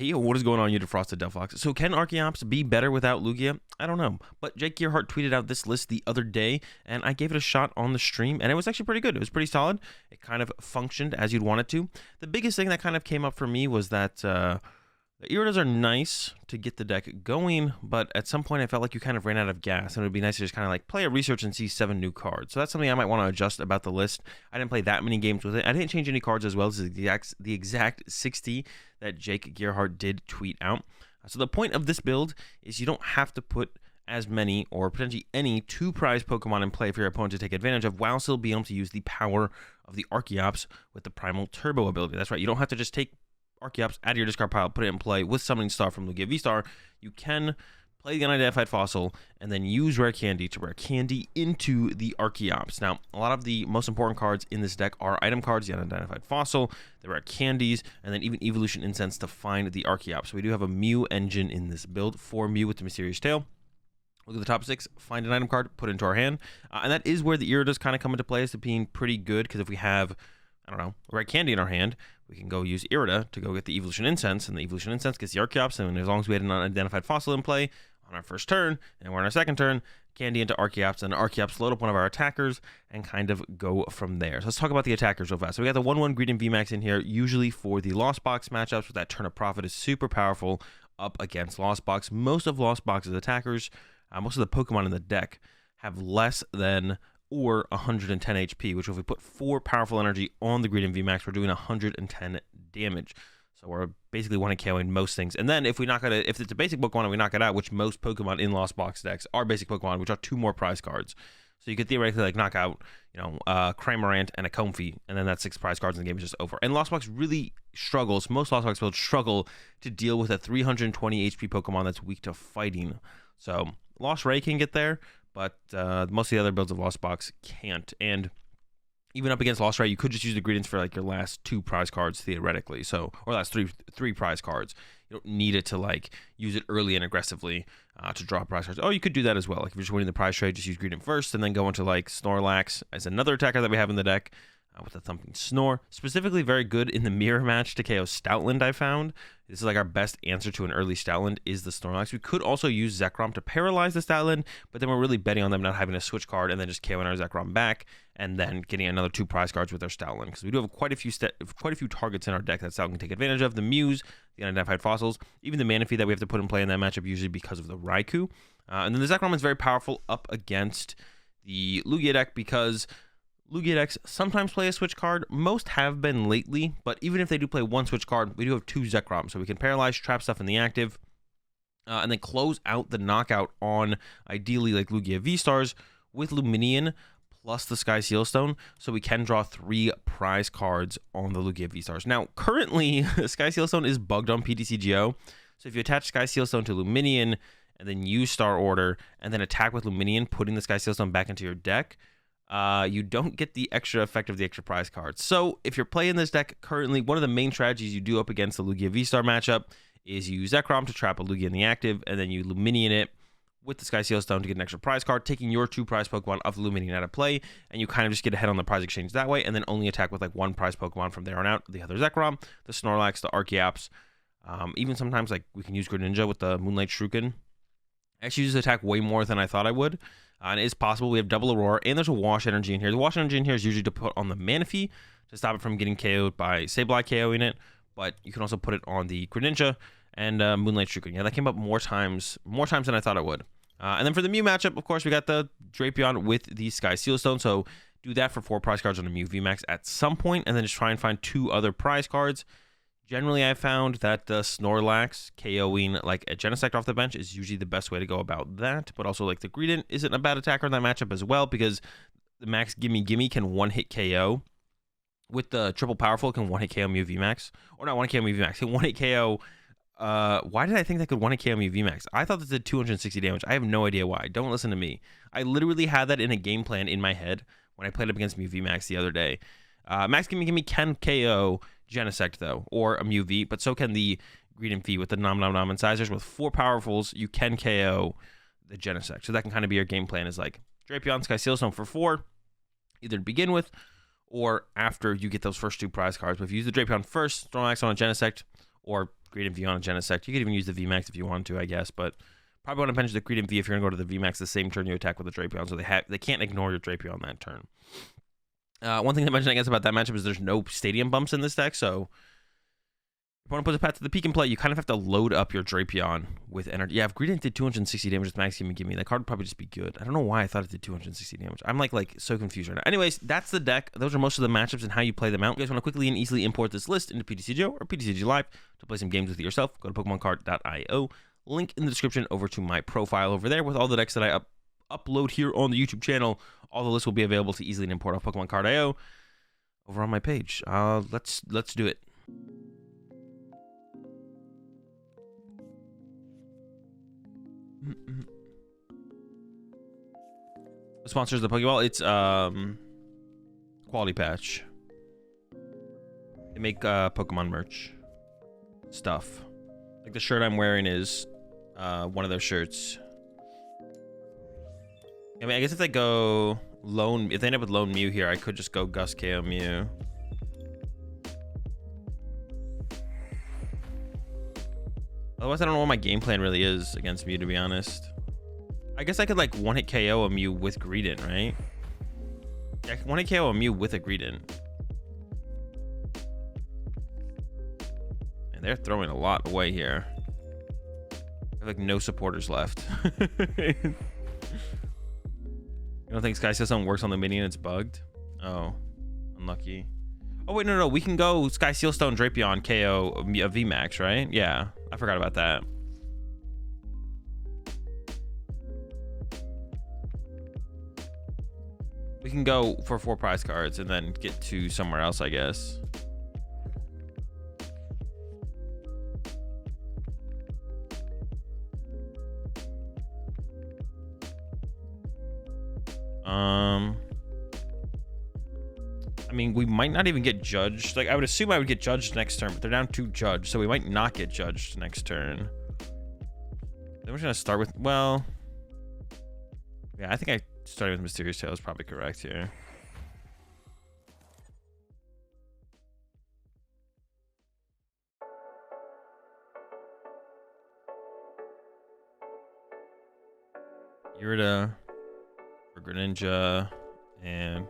Hey, what is going on, you defrosted Delphox? So can Archeops be better without Lugia? I don't know, but JakeGearHarts tweeted out this list the other day, and I gave it a shot on the stream, and it was actually pretty good. It was pretty solid. It kind of functioned as you'd want it to. The biggest thing that kind of came up for me was that the Iridas are nice to get the deck going, but at some point I felt like you kind of ran out of gas, and it would be nice to just kind of like play a research and see 7 new cards. So that's something I might want to adjust about the list. I didn't play that many games with it. I didn't change any cards as well as the exact 60 that JakeGearHarts did tweet out. So the point of this build is you don't have to put as many or potentially any 2 prize Pokemon in play for your opponent to take advantage of, while still being able to use the power of the Archeops with the Primal Turbo ability. That's right, you don't have to just take Archeops out of your discard pile, put it in play with Summoning Star from Lugia V-Star. You can play the Unidentified Fossil and then use Rare Candy to Rare Candy into the Archeops. Now, a lot of the most important cards in this deck are item cards, the Unidentified Fossil, the Rare Candies, and then even Evolution Incense to find the Archeops. So we do have a Mew engine in this build for Mew with the Mysterious Tail. Look at the top 6, find an item card, put it into our hand. And that is where the Iridas kind of come into play as to being pretty good, because if we have, I don't know, Rare Candy in our hand, we can go use Irida to go get the Evolution Incense, and the Evolution Incense gets the Archeops, and as long as we had an Unidentified Fossil in play on our first turn, and we're on our second turn, Candy into Archeops, and Archeops load up one of our attackers, and kind of go from there. So let's talk about the attackers real fast. So we got the 1/1 Greed and VMAX in here, usually for the Lost Box matchups, with that Turn of Profit is super powerful up against Lost Box. Most of Lost Box's attackers, most of the Pokemon in the deck, have less than or 110 HP, which if we put 4 powerful energy on the Greed and VMAX, we're doing 110 damage. So we're basically one KOing most things. And then if we knock it, if it's a basic Pokemon and we knock it out, which most Pokemon in Lost Box decks are basic Pokemon, which are 2 more prize cards. So you could theoretically like knock out, Cramorant and a Comfey, and then that's 6 prize cards and the game is just over. And Lost Box really struggles. Most Lost Box builds struggle to deal with a 320 HP Pokemon that's weak to fighting. So Lost Ray can get there, but most of the other builds of Lost Box can't. And even up against Lost Ray, you could just use the ingredients for like your last 2 prize cards theoretically. So, or last three prize cards. You don't need it to like use it early and aggressively to draw prize cards. Oh, you could do that as well. Like if you're just winning the prize trade, just use ingredient first and then go into like Snorlax as another attacker that we have in the deck. With a Thumping Snore. Specifically very good in the mirror match to KO Stoutland, I found. This is like our best answer to an early Stoutland is the Snorlax. We could also use Zekrom to paralyze the Stoutland, but then we're really betting on them not having a switch card and then just KOing our Zekrom back and then getting another 2 prize cards with our Stoutland. Because we do have quite a few targets in our deck that Stoutland can take advantage of. The Mews, the Unidentified Fossils, even the Manaphy that we have to put in play in that matchup usually because of the Raikou. And then the Zekrom is very powerful up against the Lugia deck because Lugia decks sometimes play a switch card. Most have been lately, but even if they do play 1 switch card, we do have 2 Zekrom, so we can paralyze, trap stuff in the active, and then close out the knockout on, ideally, like Lugia V-Stars with Luminion plus the Sky Sealstone, so we can draw 3 prize cards on the Lugia V-Stars. Now, currently, Sky Sealstone is bugged on PTCGO, so if you attach Sky Sealstone to Luminion, and then use Star Order, and then attack with Luminion, putting the Sky Sealstone back into your deck, you don't get the extra effect of the extra prize cards. So if you're playing this deck currently, one of the main strategies you do up against the Lugia V-Star matchup is you use Zekrom to trap a Lugia in the active, and then you Luminion it with the Sky Sealstone to get an extra prize card, taking your 2 prize Pokemon of the Luminion out of play, and you kind of just get ahead on the prize exchange that way, and then only attack with like 1 prize Pokemon from there on out. The other Zekrom, the Snorlax, the Archeops, even sometimes like we can use Greninja with the Moonlight Shuriken. I actually use attack way more than I thought I would. And it is possible. We have double Aurora, and there's a Wash Energy in here. The Wash Energy in here is usually to put on the Manaphy to stop it from getting KO'd by Sableye KOing it, but you can also put it on the Greninja and Moonlight Shuriken. Yeah, that came up more times than I thought it would. And then for the Mew matchup, of course, we got the Drapion with the Sky Sealstone, so do that for 4 prize cards on a Mew VMAX at some point, and then just try and find 2 other prize cards. Generally, I found that the Snorlax KOing like a Genesect off the bench is usually the best way to go about that. But also, like the Greedent isn't a bad attacker in that matchup as well, because the Max Gimme can 1-hit KO. With the Triple Powerful, it can 1-hit KO Mew VMAX. Or not 1-hit KO Mew VMAX, it can 1-hit KO. Why did I think that could 1-hit KO Mew VMAX? I thought this did 260 damage. I have no idea why. Don't listen to me. I literally had that in a game plan in my head when I played up against Mew VMAX the other day. Max Gimme can KO Genesect though, or a Mew V, but so can the Greedent V with the Nom Nom Nom Incisors. With 4 powerfuls, you can KO the Genesect. So that can kind of be your game plan, is like Drapion, Sky Sealstone for 4, either to begin with or after you get those first 2 prize cards. But if you use the Drapion first, Snorlax on a Genesect, or Gradient V on a Genesect. You could even use the VMAX if you want to, I guess, but probably want to pension the Gradient V if you're going to go to the VMAX the same turn you attack with the Drapion, so they can't ignore your Drapion that turn. One thing to mention, I guess, about that matchup is there's no stadium bumps in this deck, so if you want to put a path to the peak and play, you kind of have to load up your Drapion with energy. Yeah, if Gradient did 260 damage with max give me, that card would probably just be good. I don't know why I thought it did 260 damage. I'm like so confused right now. Anyways, that's the deck. Those are most of the matchups and how you play them out. If you guys want to quickly and easily import this list into PTCG or PTCG Live to play some games with it yourself, go to PokemonCard.io. Link in the description over to my profile over there with all the decks that I upload here on the YouTube channel. All the lists will be available to easily import off PokemonCard.io over on my page. Let's do it. The sponsors of the Pokeball, it's Quality Patch. They make Pokemon merch stuff. Like the shirt I'm wearing is one of their shirts. I mean, I guess if they go if they end up with Lone Mew here, I could just go Gus KO Mew. Otherwise, I don't know what my game plan really is against Mew, to be honest. I guess I could like one-hit KO a Mew with Greedent, right? Yeah, I can one-hit KO a Mew with a Greedent. And they're throwing a lot away here. I have like no supporters left. You don't think Sky Sealstone works on the minion? It's bugged? Oh, unlucky. Oh, wait, no. We can go Sky Sealstone Drapion KO a VMAX, right? Yeah, I forgot about that. We can go for 4 prize cards and then get to somewhere else, I guess. I mean, we might not even get judged. Like, I would assume I would get judged next turn, but they're down 2 judged, so we might not get judged next turn. Then we're gonna start with, well, yeah, I think I started with Mysterious Tail is probably correct here. Irida for Greninja and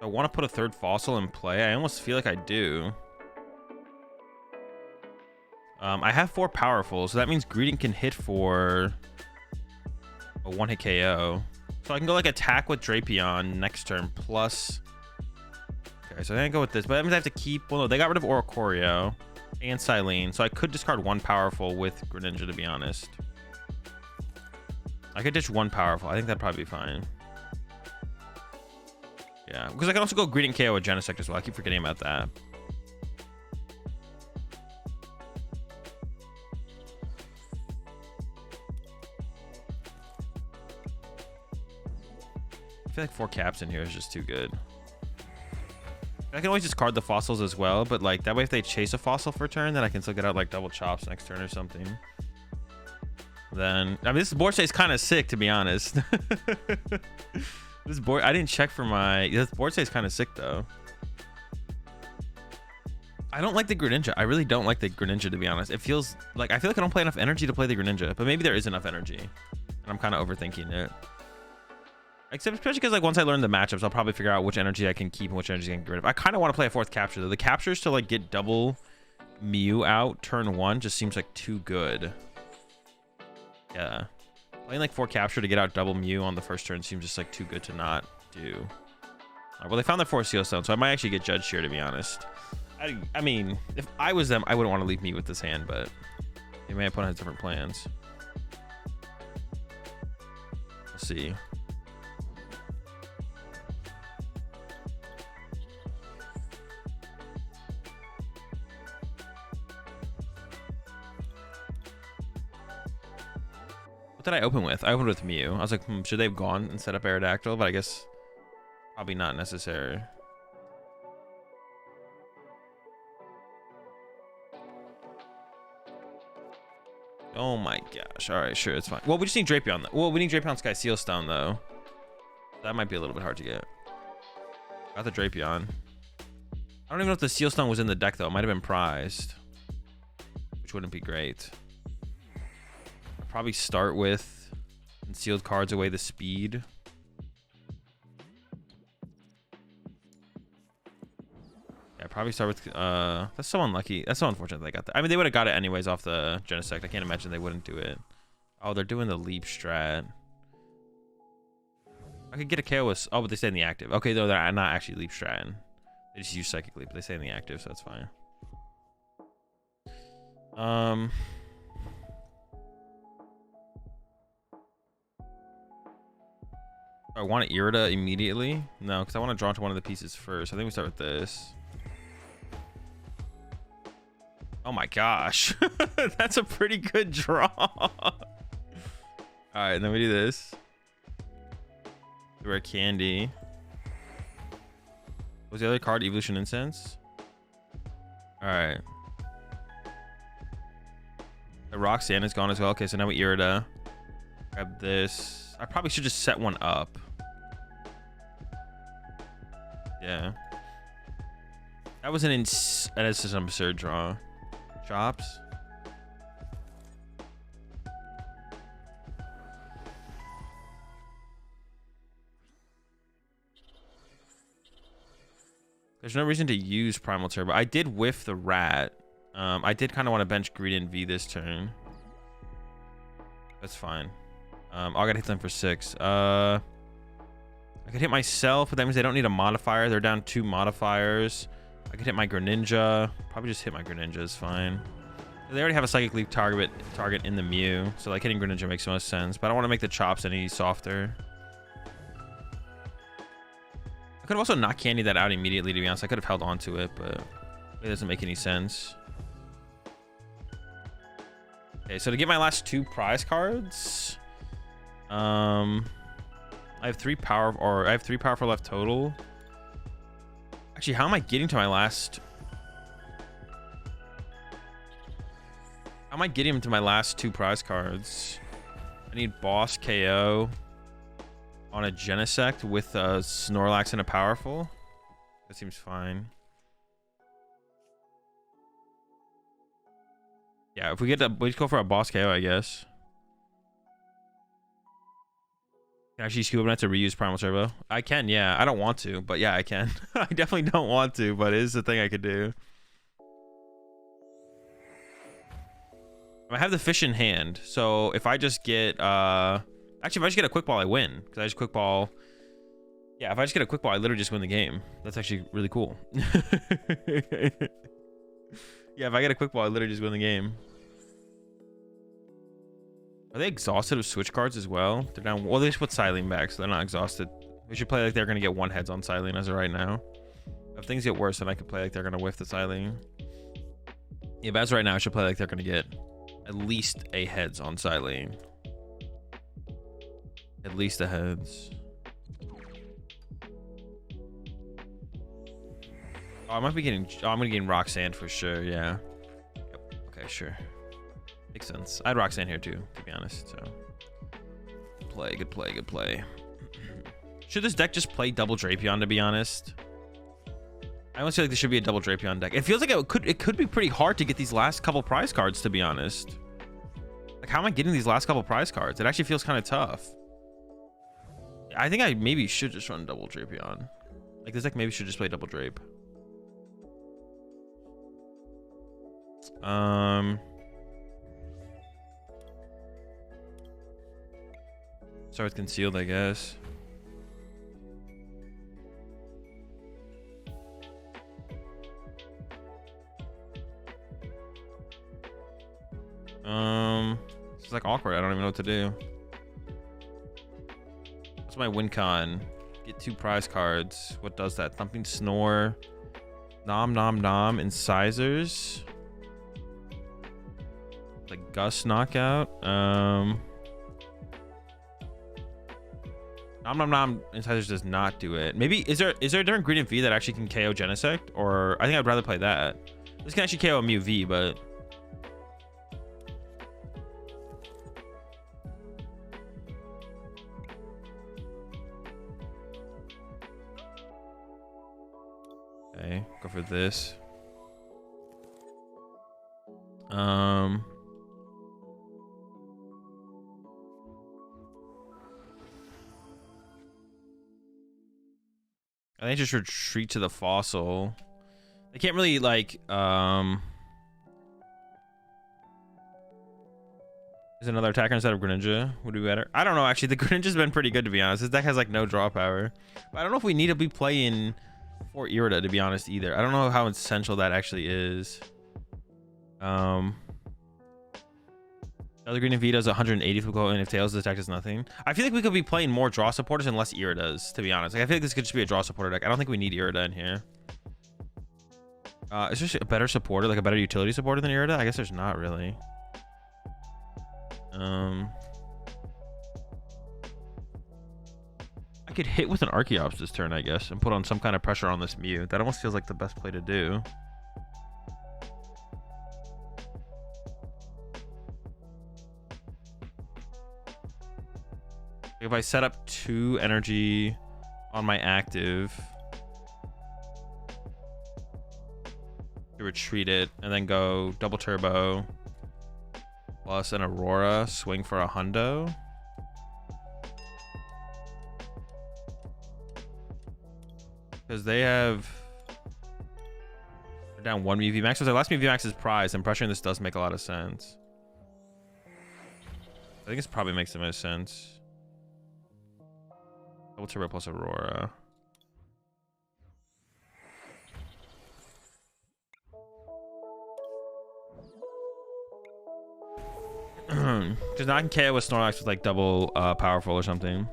I want to put a 3rd fossil in play. I almost feel like I do. I have 4 powerful, so that means Greedent can hit for a 1-hit KO. So I can go like attack with Drapion next turn plus. Okay, so I think I go with this, but that means I have to keep. Well, no, they got rid of Oricorio and Silene, so I could discard 1 powerful with Greninja, to be honest. I could ditch 1 powerful. I think that'd probably be fine. Yeah, because I can also go Greedent KO with Genesect as well. I keep forgetting about that. I feel like 4 caps in here is just too good. I can always discard the fossils as well, but like that way if they chase a fossil for a turn, then I can still get out like double chops next turn or something. Then, I mean, this board stays kind of sick, to be honest. This board, I didn't check for this board stays kind of sick though. I don't like the Greninja. I really don't like the Greninja, to be honest. It feels like, I feel like I don't play enough energy to play the Greninja, but maybe there is enough energy and I'm kind of overthinking it. Except especially because like once I learn the matchups, I'll probably figure out which energy I can keep and which energy I can get rid of. I kind of want to play a 4th capture though. The captures to like get double Mew out turn 1 just seems like too good. Yeah, playing like 4 capture to get out double Mew on the first turn seems just like too good to not do. Well, they found their 4 Sealstone, so I might actually get judged here, to be honest. I mean, if I was them, I wouldn't want to leave me with this hand, but they may have put on different plans. We'll see. What did I open with? I opened with Mew. I was like, should they have gone and set up Aerodactyl? But I guess probably not necessary. Oh my gosh. All right, sure, it's fine. Well, we just need Drapion though. Well, we need Drapion Sky Sealstone though. That might be a little bit hard to get. Got the Drapion. I don't even know if the Seal Stone was in the deck, though. It might have been prized, which wouldn't be great. I'd probably start with Concealed Cards away the speed. Yeah, probably start with... that's so unlucky. That's so unfortunate they got that. I mean, they would have got it anyways off the Genesect. I can't imagine they wouldn't do it. Oh, they're doing the Leap strat. I could get a KO with... Oh, but they stay in the active. Okay, though, they're not actually Leap stratting. They just use Psychic Leap, but they stay in the active, so that's fine. I want to Irida immediately? No, because I want to draw to one of the pieces first. I think we start with this. Oh my gosh. That's a pretty good draw. Alright, then we do this. Rare Candy. What was the other card? Evolution Incense. Alright. The Roxanne is gone as well. Okay, so now we Irida. Grab this. I probably should just set one up. Yeah. That was that is just an absurd draw. Chops. There's no reason to use Primal Turbo. I did whiff the rat. I did kind of want to bench Greedent V this turn. That's fine. I gotta hit them for 6. I could hit myself, but that means they don't need a modifier. They're down 2 modifiers. I could hit my Greninja. Probably just hit my Greninja is fine. They already have a Psychic Leap target in the Mew, so like hitting Greninja makes the most sense. But I don't want to make the chops any softer. I could have also not candied that out immediately, to be honest. I could have held on to it, but it doesn't make any sense. Okay, so to get my last 2 prize cards, I have 3 power, or I have 3 powerful left total. Actually, how am I getting to my last? How am I getting to my last 2 prize cards? I need Boss KO on a Genesect with a Snorlax and a powerful. That seems fine. Yeah, if we get that, we just go for a Boss KO, I guess. Can I actually scoop up to reuse Primal Turbo? I can, yeah. I don't want to, but yeah, I can. I definitely don't want to, but it is a thing I could do. I have the fish in hand, so if I just get actually if I just get a quick ball, I win. Because I just quick ball. Yeah, if I just get a quick ball, I literally just win the game. That's actually really cool. Yeah, if I get a quick ball, I literally just win the game. Are they exhausted of switch cards as well? They're down. Well, they just put Silene back, so they're not exhausted. We should play like they're gonna get 1 heads on Silene as of right now. If things get worse, then I could play like they're gonna whiff the Silene. Yeah, but as of right now, I should play like they're gonna get at least a heads on Silene. At least a heads. Oh, I might be getting. Oh, I'm gonna get Roxanne for sure. Yeah. Yep. Okay, sure. Makes sense. I had Roxanne here too, to be honest. So, good play, good play, good play. Should this deck just play double Drapion? To be honest, I almost feel like there should be a double Drapion deck. It feels like it could be pretty hard to get these last couple prize cards. To be honest, like how am I getting these last couple prize cards? It actually feels kind of tough. I think I maybe should just run double Drapion. Like this deck maybe should just play double Drape. Start with Concealed, I guess. It's like awkward. I don't even know what to do. What's my win con? Get 2 prize cards. What does that? Thumping Snore, Nom Nom Nom, Incisors. Like Gust Knockout. Nom Nom Nom Incisors does not do it. Maybe is there a different Greedent V that actually can KO Genesect? Or I think I'd rather play that. This can actually KO a Mew V, but okay. Okay, go for this. I think just retreat to the fossil. They can't really like is another attacker instead of Greninja would be better. I don't know, actually. The Greninja's been pretty good, to be honest. This deck has like no draw power. But I don't know if we need to be playing for Irida, to be honest, either. I don't know how essential that actually is. The other green and V does 180 flip and if Tails attack does nothing. I feel like we could be playing more draw supporters and less Iridas, to be honest. Like, I feel like this could just be a draw supporter deck. I don't think we need Irida in here. Is there a better supporter, like a better utility supporter than Irida? I guess there's not really. I could hit with an Archeops this turn, I guess, and put on some kind of pressure on this Mew. That almost feels like the best play to do. If I set up 2 energy on my active to retreat it, and then go double turbo plus an Aurora, swing for a hundo. Because they have... They're down 1 Mew VMAX. So their last Mew VMAX is prize, and pressuring this does make a lot of sense. I think this probably makes the most sense. Double turbo plus Aurora. Because now I can KO with Snorlax with like double powerful or something.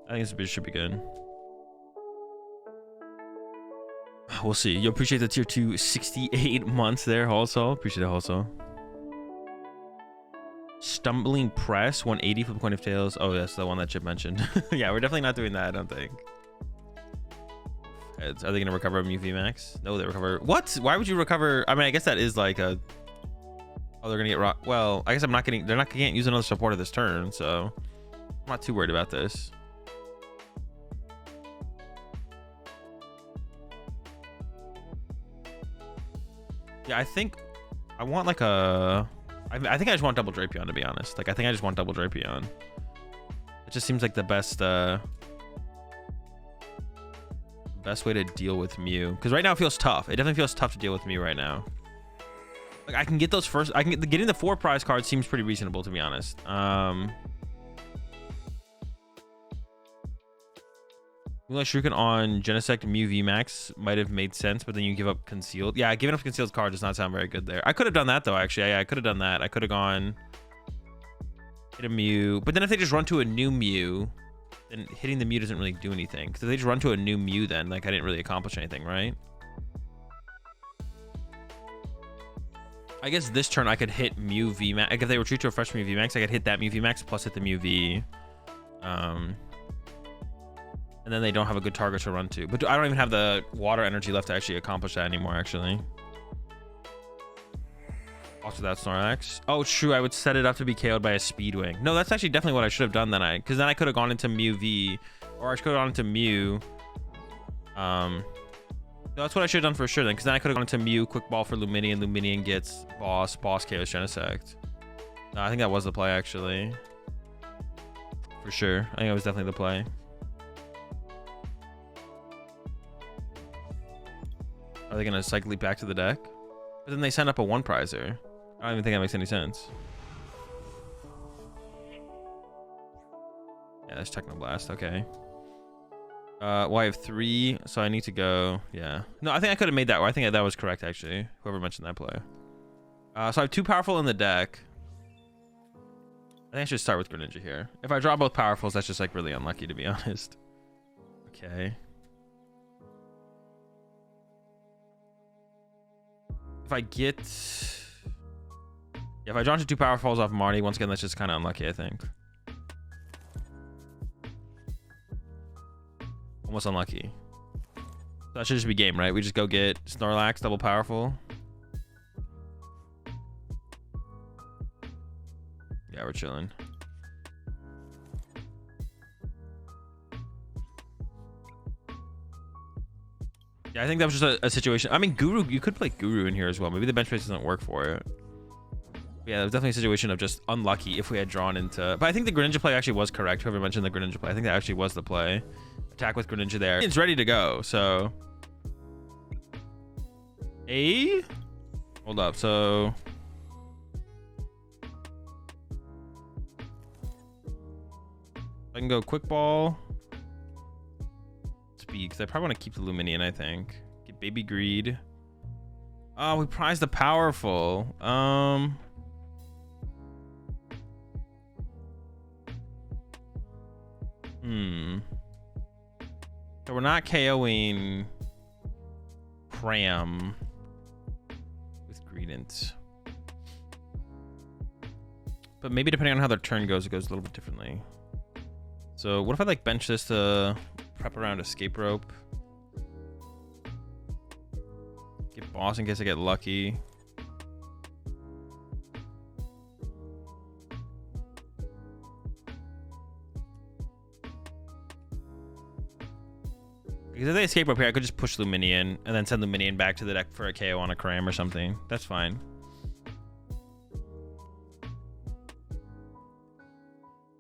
I think this should be good. We'll see. You appreciate the tier 2 68 months there, also. Appreciate it, also. Stumbling Press 180 flip coin of tails. Oh, that's the one that Chip mentioned. Yeah, we're definitely not doing that, I don't think. Are they gonna recover a Mew VMAX? No, they recover. What? Why would you recover? I mean, I guess that is like a... Oh, they're gonna get rock. Well, I guess I'm not getting... They're not... Can't use another supporter this turn, so I'm not too worried about this. Yeah, I think I want like a... I think I just want double Drapion, to be honest. Like, I think I just want double Drapion. It just seems like the best way to deal with Mew. Because right now it feels tough. It definitely feels tough to deal with Mew right now. Like, I can get those first... I can get... Getting the 4 prize cards seems pretty reasonable, to be honest. Shuriken on Genesect Mew VMAX might have made sense, but then you give up Concealed. Yeah, giving up Concealed card does not sound very good there. I could have done that, though, actually. Yeah, I could have done that. I could have gone... Hit a Mew. But then if they just run to a new Mew, then hitting the Mew doesn't really do anything. Because if they just run to a new Mew, then, like, I didn't really accomplish anything, right? I guess this turn I could hit Mew VMAX. Like, if they retreat to a fresh Mew VMAX, I could hit that Mew VMAX plus hit the Mew V. And then they don't have a good target to run to. But I don't even have the water energy left to actually accomplish that anymore, actually. Also, that Snorlax. Oh, true. I would set it up to be KO'd by a Speedwing. No, that's actually definitely what I should have done then. Because then I could have gone into Mew V. Or I could have gone into Mew. No, that's what I should have done for sure then. Because then I could have gone into Mew, Quick Ball for Luminion. Luminion gets Boss KOs Genesect. No, I think that was the play, actually. For sure. I think it was definitely the play. Are they going to cycle leap back to the deck? But then they send up a 1 prizer. I don't even think that makes any sense. Yeah, there's Technoblast. Okay. Well, I have 3, so I need to go... Yeah. No, I think I could have made that. I think that was correct, actually. Whoever mentioned that play. So I have 2 powerful in the deck. I think I should start with Greninja here. If I draw both powerfuls, that's just, like, really unlucky, to be honest. Okay. If I get... Yeah, if I draw into 2 powerfuls off Marty, once again, that's just kind of unlucky, I think. Almost unlucky. So that should just be game, right? We just go get Snorlax, double powerful. Yeah, we're chilling. Yeah, I think that was just a situation. I mean, Guru, you could play Guru in here as well. Maybe the bench space doesn't work for it. But yeah, that was definitely a situation of just unlucky if we had drawn into... But I think the Greninja play actually was correct. Whoever mentioned the Greninja play, I think that actually was the play. Attack with Greninja there. It's ready to go, so... Hold up, so... I can go Quick Ball. Speed, because I probably want to keep the Luminion, I think. Get Baby Greed. Oh, we prize the powerful. So we're not KOing Cram with Greedent. But maybe depending on how their turn goes, it goes a little bit differently. So what if I like bench this to prep around Escape Rope? Get Boss in case I get lucky. Because if they Escape Rope here, I could just push Luminion and then send Luminion back to the deck for a KO on a Cram or something. That's fine.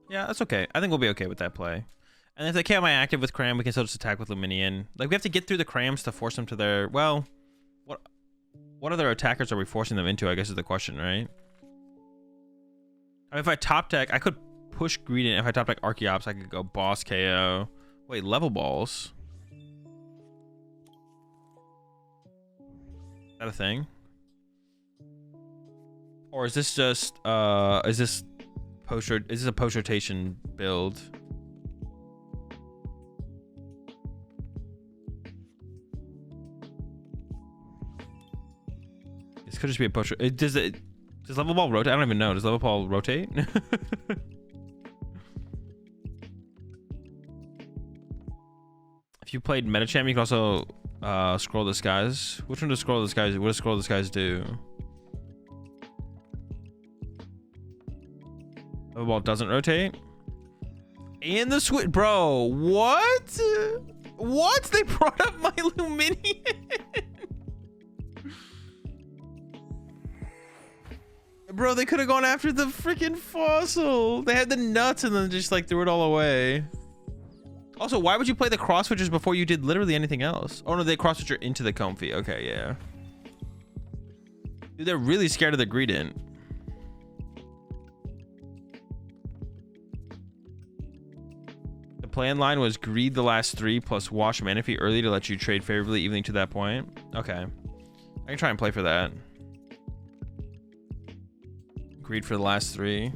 Yeah, that's okay. I think we'll be okay with that play. And if they KO my active with Cram, we can still just attack with Luminion. Like, we have to get through the Crams to force them to their... Well, what other attackers are we forcing them into, I guess is the question, right? I mean, if I top deck, I could push Greedent. If I top deck Archeops, I could go Boss KO. Wait, Level Balls? Is that a thing? Or is this just, is this a post-rotation build? This could just be a post. Does Level Ball rotate? I don't even know. Does Level Ball rotate? If you played Metacham, you can also Scroll the Skies. Which one does Scroll the Skies? What does Scroll the Skies do? Level Ball doesn't rotate. And the switch, bro. What? What? They brought up my Luminion. Bro, they could have gone after the freaking fossil. They had the nuts and then just like threw it all away. Also, why would you play the cross switchers before you did literally anything else? Oh no, they cross switcher into the Comfy. Okay, yeah. Dude, they're really scared of the Greedent. The plan line was greed the last 3 plus wash Manaphy early to let you trade favorably evenly to that point. Okay. I can try and play for that. Greed for the last 3.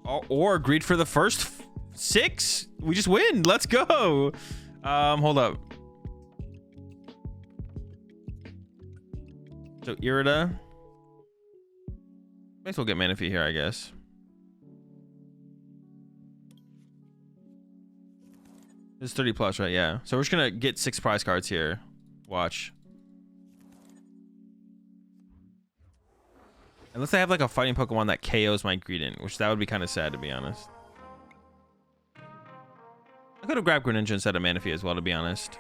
Oh, or greed for the first 6. We just win. Let's go. Hold up. So Irida. Might as well get Manaphy here, I guess. It's 30 plus, right? Yeah. So we're just gonna get 6 prize cards here. Watch. Unless I have like a fighting Pokemon that KOs my Greedent, which that would be kind of sad, to be honest. I could have grabbed Greninja instead of Manaphy as well, to be honest.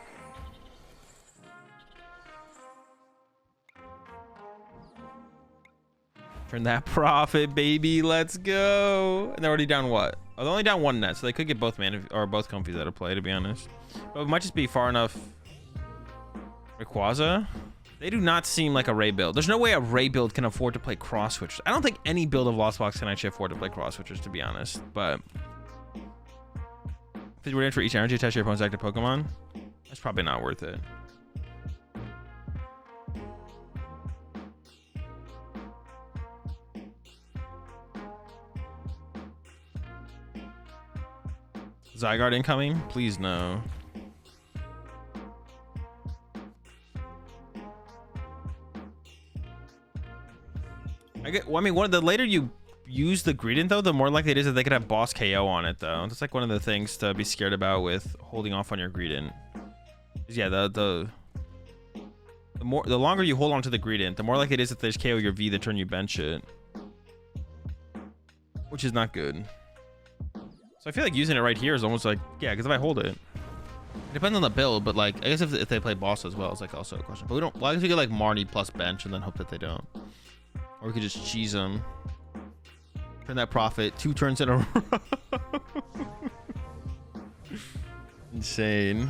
Turn that profit, baby. Let's go. And they're already down what? Oh, they're only down 1 net, so they could get both Manaphy or both Comfies out of play, to be honest. But it might just be far enough. Rayquaza? They do not seem like a Ray build. There's no way a Ray build can afford to play cross switchers. I don't think any build of Lost Box can actually afford to play cross switchers, to be honest. But 50 radiant for each energy attached to your opponent's active Pokemon. That's probably not worth it. Zygarde incoming? Please no. Well, I mean, the later you use the Greedent, though, the more likely it is that they could have Boss KO on it, though. That's like one of the things to be scared about with holding off on your Greedent. Yeah, the longer you hold on to the Greedent, the more likely it is that they just KO your V the turn you bench it, which is not good. So I feel like using it right here is almost like, yeah, because if I hold it, It depends on the build, but like I guess if they play boss as well, it's like also a question. But we don't. Well, I guess we get like Marnie plus bench and then hope that they don't, or we could just cheese them. Turn that profit 2 turns in a row. Insane.